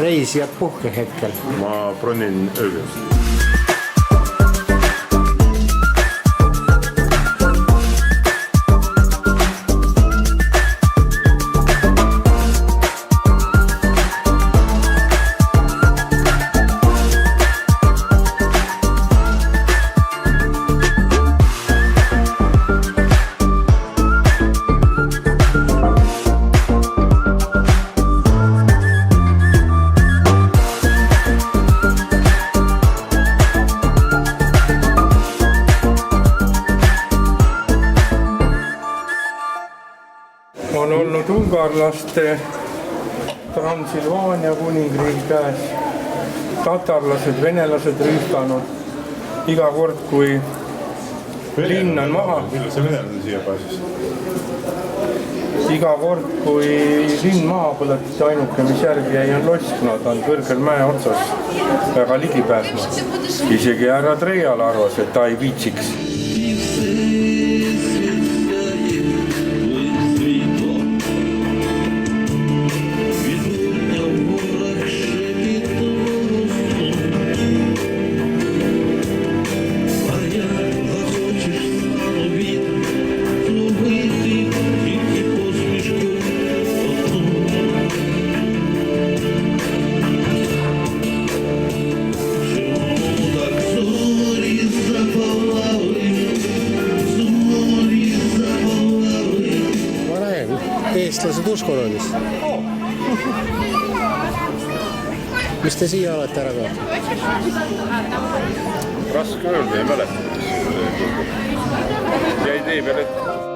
reisijad puhkehetkel? Ma bronin ööbimist. On olnud ungarlaste Transilvaania kuningriigi käes, tatarlased, venelased rüüstanud. Iga kord, kui linn on maha, See venelane siia pääses. iga kord, kui linn maha põletati, ainuke, mis järgi jäi, on loss, kuna ta on kõrgel mäe otsas väga ligipääsma. Isegi härra Treial arvas, et ta ei viitsiks. Eestlased uskonnulis. Mis te siia olete ära kaotud? Raske öelda, ei mäleta. Jäi tee peale ette.